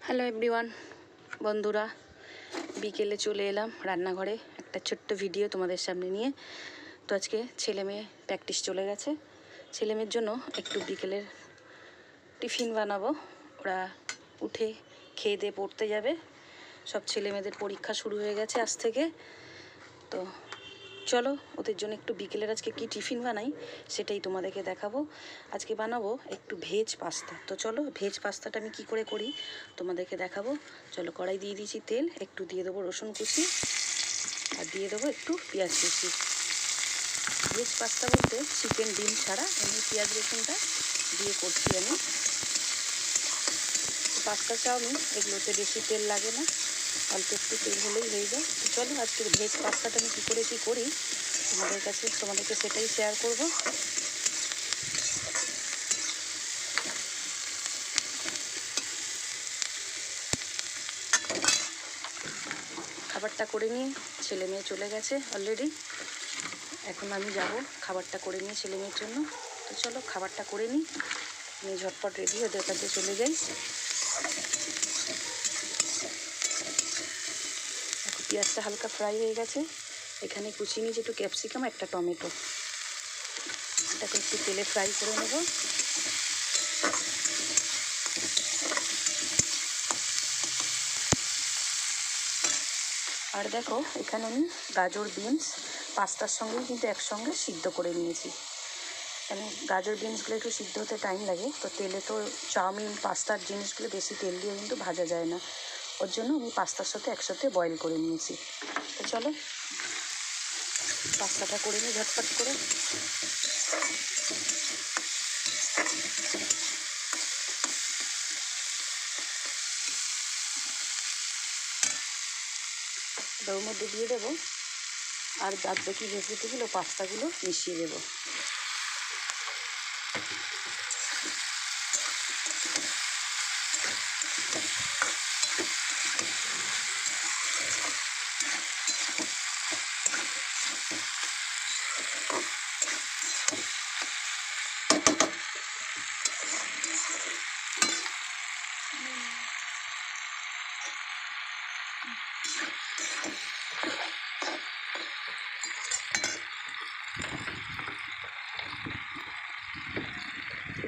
Hello everyone, বন্ধুরা, বিকেলে চলে এলাম রান্নাঘরে একটা ছোট্ট ভিডিও তোমাদের সামনে নিয়ে। তো আজকে ছেলে মেয়ে প্র্যাকটিস চলে গেছে। ছেলে মেয়ের জন্য একটু বিকেলের টিফিন বানাবো। ওরা উঠে খেয়ে দিয়ে পড়তে যাবে। সব ছেলে মেয়েদের পরীক্ষা শুরু হয়ে গেছে আজ থেকে। তো চলো ওদের জন্য একটু বিকেলের আজকে কি টিফিন বানাই সেটাই তোমাদেরকে দেখাবো। আজকে বানাবো একটু ভেজ পাস্তা। তো চলো ভেজ পাস্তাটা আমি কি করে করি তোমাদেরকে দেখাবো। চলো কড়াই দিয়ে দিয়েছি তেল, একটু দিয়ে দেবো রসুন কুচি আর দিয়ে দেবো একটু পেঁয়াজ কুচি। ভেজ পাস্তা বলতে চিকেন ডিম ছাড়া এমনি পেঁয়াজ রসুনটা দিয়ে করছি আমি। পাস্তা চাউমিন এগুলোতে বেশি তেল লাগে না, অল্প একটু তেল হলেই হয়ে যায়। তো চলো আজকে ভেজ পাস্তাটা আমি কী করে করি তোমাদেরকে সেটাই শেয়ার করব। খাবারটা করে নিয়ে ছেলে মেয়ে চলে গেছে অলরেডি। এখন আমি যাব খাবারটা করে নিয়ে ছেলে মেয়ের জন্য। তো চলো খাবারটা করে নিই, আমি ঝটপট রেডি ওদের কাছে চলে যাই। এখন পেঁয়াজটা হালকা ফ্রাই হয়ে গেছে, এখানে কুচিয়ে নিয়েছি একটু ক্যাপসিকাম, একটা টমেটো, এটাকে একটু তেলে ফ্রাই করে নেব। আর দেখো এখানে আমি গাজর বিনস পাস্তার সঙ্গেই কিন্তু একসঙ্গে সিদ্ধ করে নিয়েছি। মানে গাজর বিনসগুলো একটু সিদ্ধ হতে টাইম লাগে, তো তেলে তো চাউমিন পাস্তার জিনিসগুলো বেশি তেল দিয়ে কিন্তু ভাজা যায় না, ওর জন্য আমি পাস্তার সাথে একসাথে বয়েল করে নিয়েছি। তো চলো পাস্তাটা করে নিই ঝটপট করে। ওর মধ্যে দিয়ে দেবো আর বাদ বাকি ভেজিটেবল ও পাস্তাগুলো মিশিয়ে দেবো।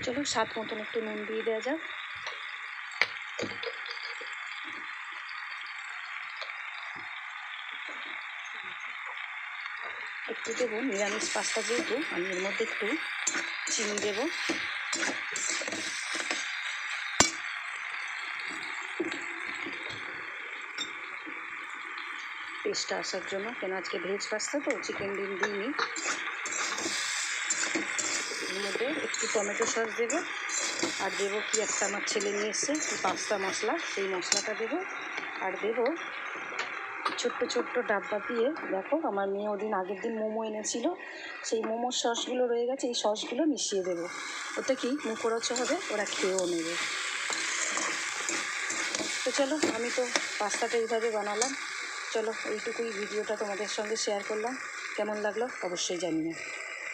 চলো স্বাদ মতন একটু নুন দিয়ে দেওয়া যাক। একটু দেবো নিরামিষ পাস্তা যেহেতু, আমি এর মধ্যে একটু চিনি দেবো। টেস্টটা আসার জন্য, কেন আজকে ভেজ পাস্তা তো চিকেন ডিম দিইনি। এর মধ্যে একটু টমেটো সস দেবো আর দেবো কি একটা আমার ছেলে নিয়ে এসছে পাস্তা মশলা, সেই মশলাটা দেবো। আর দেবো ছোট্ট ছোট্ট ডাব্বা দিয়ে, দেখো আমার মেয়ে ওদিন আগের দিন মোমো এনেছিল, সেই মোমোর সসগুলো রয়ে গেছে, এই সসগুলো মিশিয়ে দেবো। ওটা কি মুখরোচক হবে, ওরা খেয়েও নেবে। তো চলো আমি তো পাস্তাটা এইভাবে বানালাম। চলো এইটুকুই ভিডিওটা তোমাদের সঙ্গে শেয়ার করলাম, কেমন লাগলো অবশ্যই জানিও।